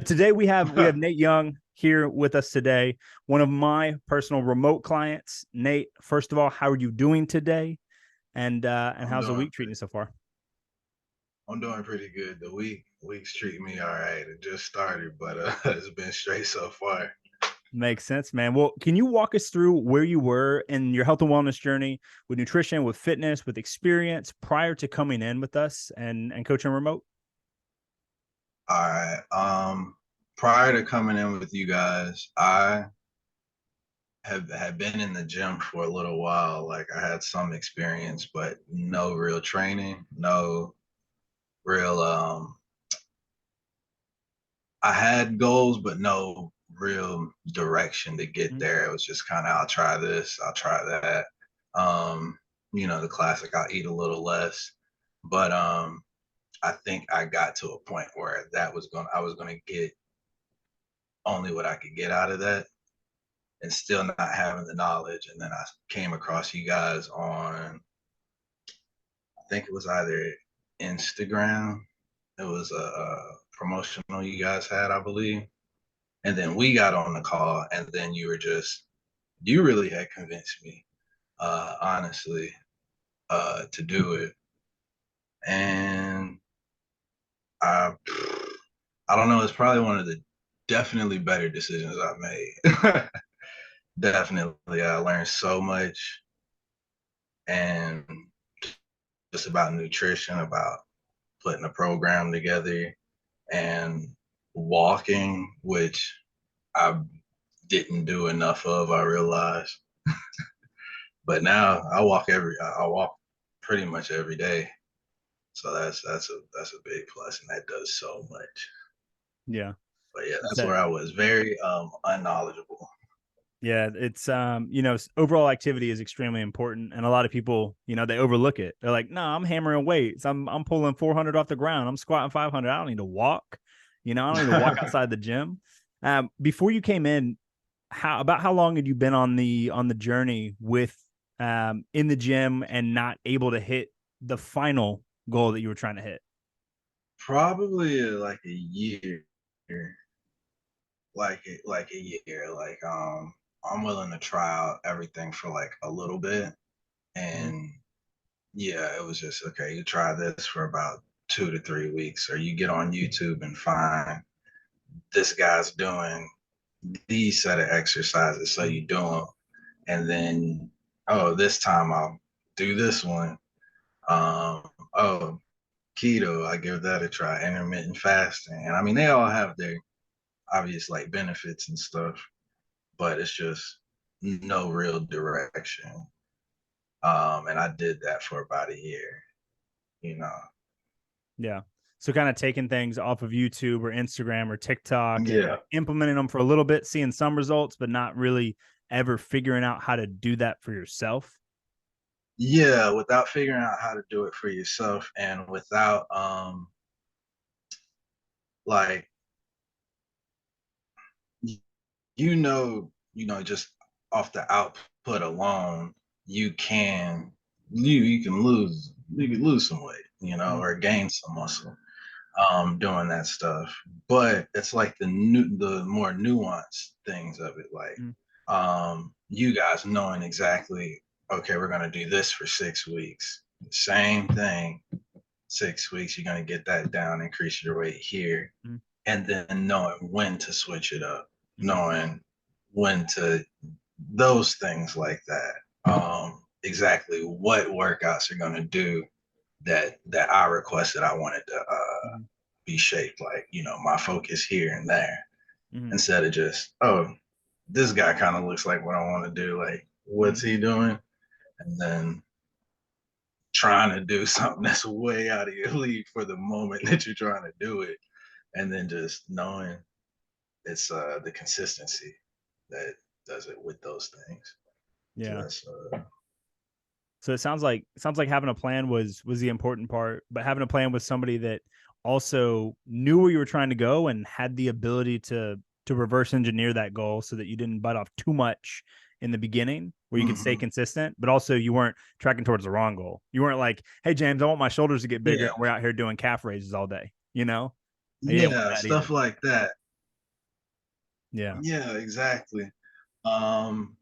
Today we have Nate Young here with us today, one of my personal remote clients. Nate, first of all, how are you doing today? And I'm how's the doing week treating you so far? I'm doing pretty good. The week's treating me all right. It just started, but it's been straight so far. Makes sense, man. Well, can you walk us through where you were in your health and wellness journey with nutrition, with fitness, with experience prior to coming in with us and coaching remote? All right. Prior to coming in with you guys, I have been in the gym for a little while. Like I had some experience, but no real training, no real I had goals, but no real direction to get Mhm. there. It was just kind of I'll try this, I'll try that. Um, the classic I'll eat a little less. But I think I got to a point where I was gonna get only what I could get out of that and still not having the knowledge. And then I came across you guys on I think it was either Instagram. It was a promotional you guys had, I believe. And then we got on the call, and then you really had convinced me, honestly, to do it. And I I don't know, it's probably one of the definitely better decisions I've made. Definitely. I learned so much and just about nutrition, about putting a program together and walking, which I didn't do enough of, I realized. But now I walk pretty much every day. So that's a big plus and that does so much. Yeah. But yeah, That's that's it. where I was very unknowledgeable. Yeah, it's overall activity is extremely important, and a lot of people, they overlook it. They're like, "No, I'm hammering weights. I'm pulling 400 off the ground. I'm squatting 500. I don't need to walk. I don't need to walk outside the gym." Before you came in, how long had you been on the journey with in the gym and not able to hit the final goal that you were trying to hit? Probably like a year. Like a year. Like I'm willing to try out everything for like a little bit. Mhm. And yeah, it was just okay, you try this for about 2 to 3 weeks, or you get on YouTube and find this guy's doing these set of exercises. So you do them, and then, oh, this time I'll do this one. Oh, keto, I give that a try. Intermittent fasting, and I mean, they all have their obvious like benefits and stuff, but it's just no real direction. And I did that for about a year, you know. Yeah. So kind of taking things off of YouTube or Instagram or TikTok and Yeah. implementing them for a little bit, seeing some results, but not really ever figuring out how to do that for yourself. Yeah, without figuring out how to do it for yourself and without like just off the output alone, you can you can lose some weight, Mhm. or gain some muscle doing that stuff. But it's like the more nuanced things of it, like Mhm. you guys knowing exactly, okay, we're gonna do this for 6 weeks. Same thing, 6 weeks, you're gonna get that down, increase your weight here, Mhm. and then knowing when to switch it up, Mhm. knowing when to those things like that. Exactly what workouts are gonna do that I requested I wanted to Mhm. be shaped like, my focus here and there, Mhm. instead of just, oh, this guy kind of looks like what I want to do. Like, what's Mhm. he doing? And then trying to do something that's way out of your league for the moment that you're trying to do it. And then just knowing it's the consistency that does it with those things. So Yeah. that's So it sounds like having a plan was the important part, but having a plan with somebody that also knew where you were trying to go and had the ability to reverse engineer that goal so that you didn't bite off too much in the beginning where you could stay mhm. consistent, but also you weren't tracking towards the wrong goal. You weren't like, "Hey James, I want my shoulders to get bigger," Yeah. and we're out here doing calf raises all day, You didn't want Yeah, that stuff either. like that. Yeah. Yeah, exactly. Um,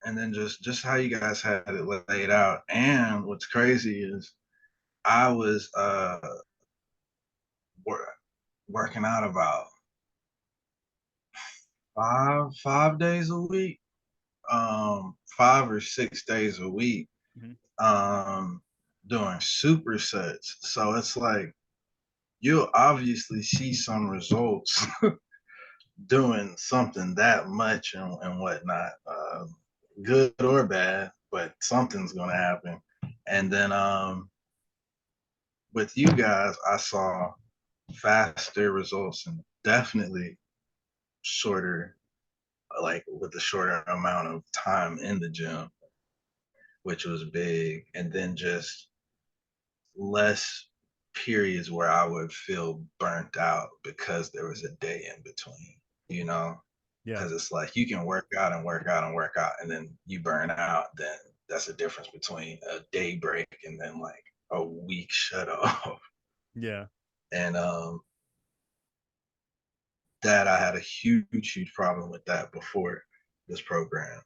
and then just how you guys had it laid out. And what's crazy is I was wor- working out about 5 days a week, 5 or 6 days a week, Mhm. um, doing supersets. So it's like you'll obviously see some results doing something that much and whatnot, good or bad, but something's gonna happen. And then with you guys, I saw faster results and definitely shorter, like with the shorter amount of time in the gym, which was big. And then just less periods where I would feel burnt out because there was a day in between, you know? Yeah. Because it's like you can work out and work out and work out, and then you burn out. Then that's the difference between a day break and then like a week shut off. Yeah. And that I had a huge problem with that before this program,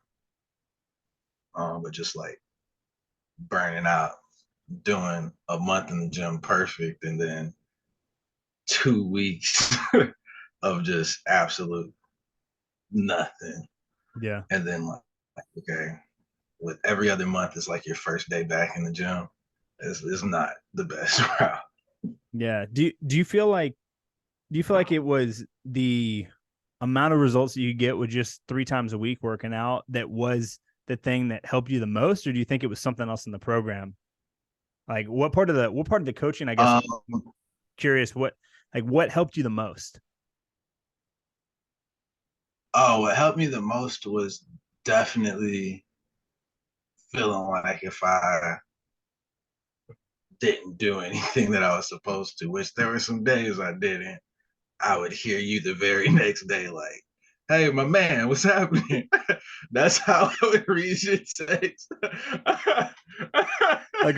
with just like burning out, doing a month in the gym perfect, and then 2 weeks of just absolute nothing. Yeah. And then like, okay, with every other month, it's like your first day back in the gym. It's not the best route. Yeah. Do you feel like it was the amount of results that you get with just 3 times a week working out that was the thing that helped you the most, or do you think it was something else in the program? Like what part of the coaching, I guess Um, I'm curious what helped you the most? oh, what helped me the most was definitely feeling like if I didn't do anything that I was supposed to, which there were some days I didn't, I would hear you the very next day, like, "Hey, my man, what's happening?" That's how I would read your text. Like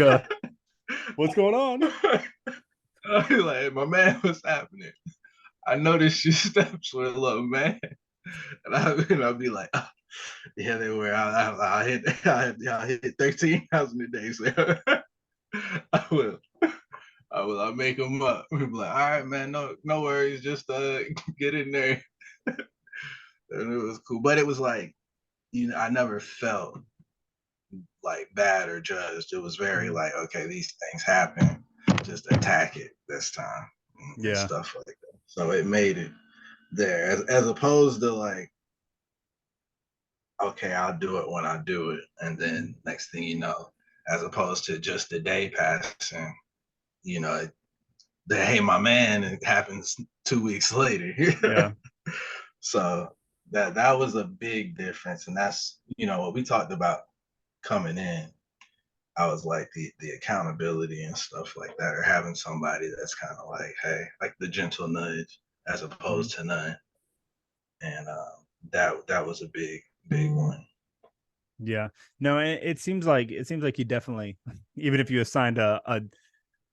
what's going on? I'd be like, "My man, what's happening? I noticed your steps were low, man." I'd be like, "Oh, yeah, they were. I hit 13,000 a day, so I will. I will. I'll make them up." We'd be like, "All right, man, no worries. Just get in there." And it was cool, but it was like, I never felt like bad or judged. It was very Mhm. like, okay, these things happen, just attack it this time, and Yeah. stuff like that. So it made it there, as opposed to like, okay, I'll do it when I do it, and then next thing you know, as opposed to just the day passing, you know, the hey my man, it happens 2 weeks later. Yeah. So that was a big difference, and that's what we talked about coming in. I was like the accountability and stuff like that, or having somebody that's kind of like, hey, like the gentle nudge as Mhm. opposed to none, and that was a big one. Yeah. No, it seems like you definitely, even if you assigned a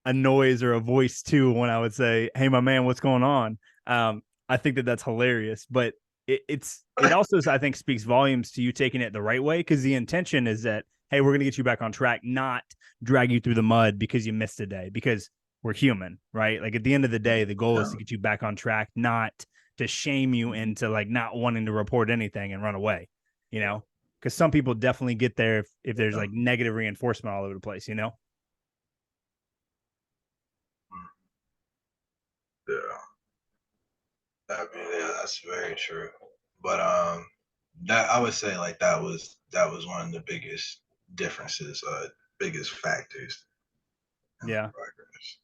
noise or a voice to when I would say, "Hey, my man, what's going on?" I think that that's hilarious, but it also I think speaks volumes to you taking it the right way because the intention is that hey, we're gonna get you back on track, not drag you through the mud because you missed a day because we're human, right? Like at the end of the day, the goal is to Yeah, get you back on track, not to shame you into like not wanting to report anything and run away, you know? Because some people definitely get there if there's yeah, like negative reinforcement all over the place, you know? yeah. I mean, yeah, that's very true. But that I would say like that was one of the biggest differences, biggest factors in the Yeah. progress.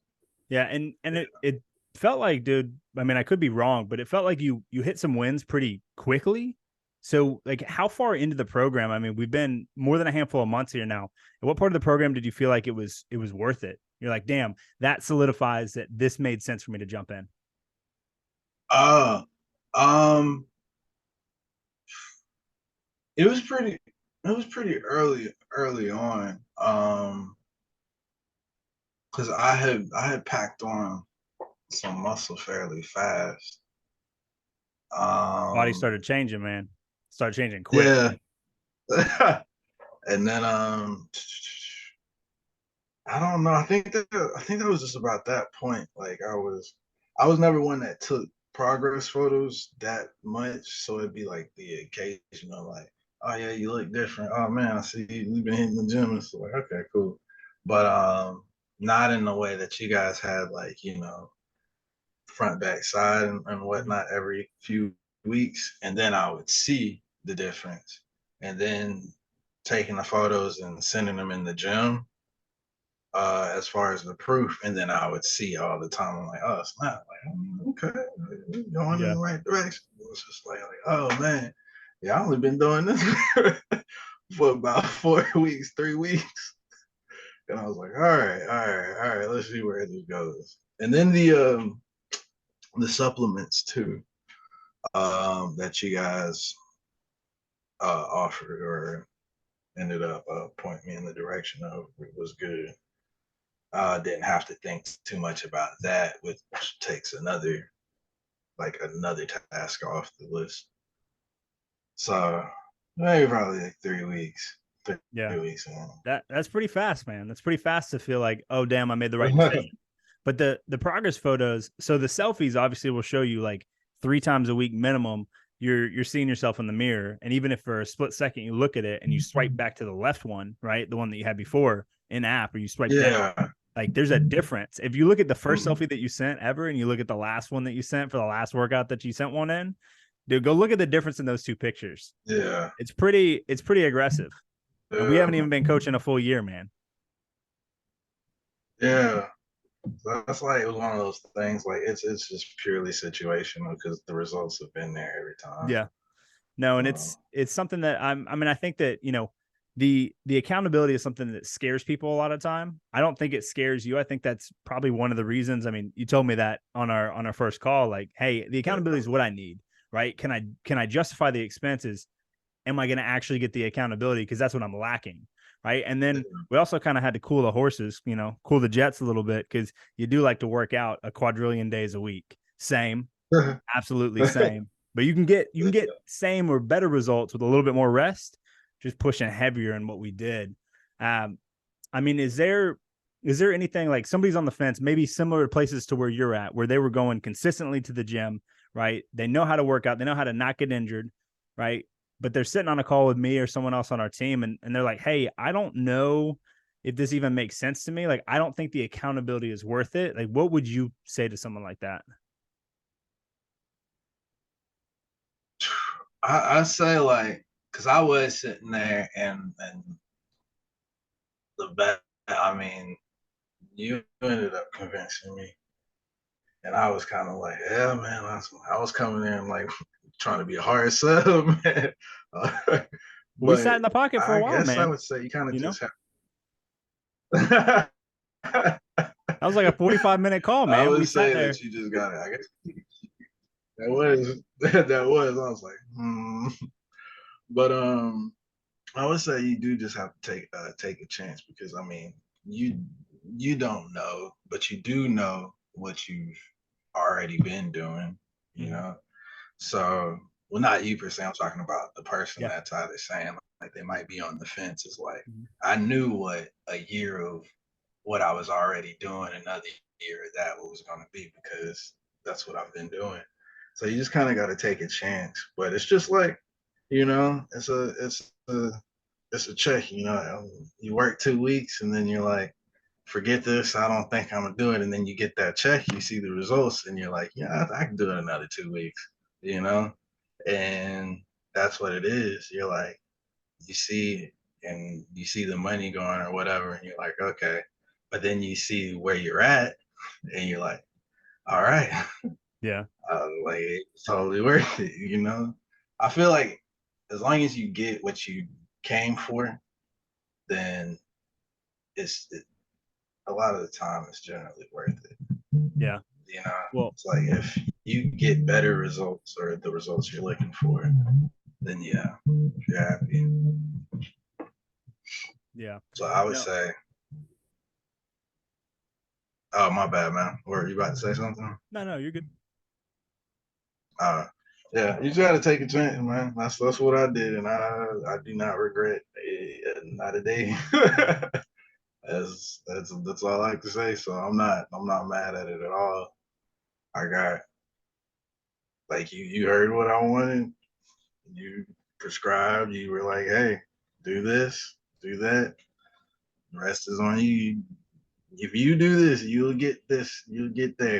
Yeah, and it felt like, dude, I mean, I could be wrong, but it felt like you hit some wins pretty quickly. So, like, how far into the program? I mean, we've been more than a handful of months here now. At what part of the program did you feel like it was worth it? You're like, damn, that solidifies that this made sense for me to jump in. Uh, um, it was pretty early on. Because I had packed on some muscle fairly fast. Body Um, started changing, man. Started changing quick. yeah. And then I don't know. I think that was just about that point. Like I was never one that took progress photos that much. So it'd be like the occasional like, oh yeah, you look different. Oh man, I see you've been hitting the gym. It's like, okay, cool. But not in the way that you guys had like, you know, front, back, side and Mhm. whatnot every few weeks. And then I would see the difference. And then taking the photos and sending them in the gym as far as the proof, and then I would see all the time. I'm like, oh, it's not like, okay, we're going in Yeah. the right direction. It's just like, oh man, yeah, I only been doing this for about 4 weeks, 3 weeks, and I was like, all right, let's see where this goes. And then the supplements too that you guys offered or ended up pointing me in the direction of was good. Didn't have to think too much about that, which takes another task off the list. So maybe probably like 3 weeks, Yeah. 3 weeks in. That's pretty fast, man. That's pretty fast to feel like, oh damn, I made the right decision. But the progress photos, so the selfies obviously will show you like 3 times a week minimum. You're seeing yourself in the mirror, and even if for a split second you look at it and you swipe back to the left one, right, the one that you had before in app, or you swipe down, Yeah. like there's a difference. If you look at the first Mhm. selfie that you sent ever, and you look at the last one that you sent for the last workout that you sent one in, dude, go look at the difference in those two pictures. Yeah. It's pretty aggressive, and we Yeah. haven't even been coaching a full year, man. Yeah. So that's like it was one of those things. Like it's just purely situational because the results have been there every time. Yeah. No, and So it's something that I mean, I think that, the accountability is something that scares people a lot of time. I don't think it scares you. I think that's probably one of the reasons. I mean, you told me that on our first call, like, hey, the accountability is what I need, right? Can I justify the expenses? Am I going to actually get the accountability? Because that's what I'm lacking. Right. And then we also kind of had to cool the horses, cool the jets a little bit, because you do like to work out a quadrillion days a week. Same, absolutely same. But you can get same or better results with a little bit more rest, just pushing heavier in what we did. Um, I mean, is there anything like somebody's on the fence, maybe similar places to where you're at, where they were going consistently to the gym, right? They know how to work out, they know how to not get injured, right? But they're sitting on a call with me or someone else on our team, and they're like, hey, I don't know if this even makes sense to me. Like, I don't think the accountability is worth it. Like, what would you say to someone like that? I say like because I was sitting there and the bet. I mean, you ended up convincing me. And I was kind of like, yeah, man, I was coming in like trying to be a hard sub, man. We sat But in the pocket for a I while, guess I man. would say you kind of You know, just have. that was like a 45-minute call, I man. We would sat say that there. you just got it. I guess that was that was. I was like, but I would say you do just have to take a chance because I mean you you don't know, but you do know what you've already been doing. You Mhm. know, so, well, not you per se. I'm talking about the person Yeah. that's either saying like they might be on the fence. Is like Mhm. I knew what a year of what I was already doing, another year of that what was going to be because that's what I've been doing. So you just kind of got to take a chance. But it's just like, it's a check. You work 2 weeks and then you're like, forget this. I don't think I'm gonna do it. And then you get that check, you see the results, and you're like, yeah, I can do it another 2 weeks, you know? And that's what it is. You're like, you see, and you see the money going or whatever, and you're like, okay. But then you see where you're at, and you're like, all right, Yeah. like it's totally worth it. I feel like as long as you get what you came for, then it, a lot of the time it's generally worth it. Yeah. Well, It's like if you get better results or the results you're looking for, then yeah, you're happy. yeah. So I would No, say, oh my bad, man. Were you about to say something? no, no, you're good. Uh, Yeah, you just got to take a chance, man. That's what I did, and I do not regret not a day. That's all I like to say. So I'm not mad at it at all. I got like you heard what I wanted. You prescribed. You were like, hey, do this, do that. The rest is on you. If you do this, you'll get this. You'll get there.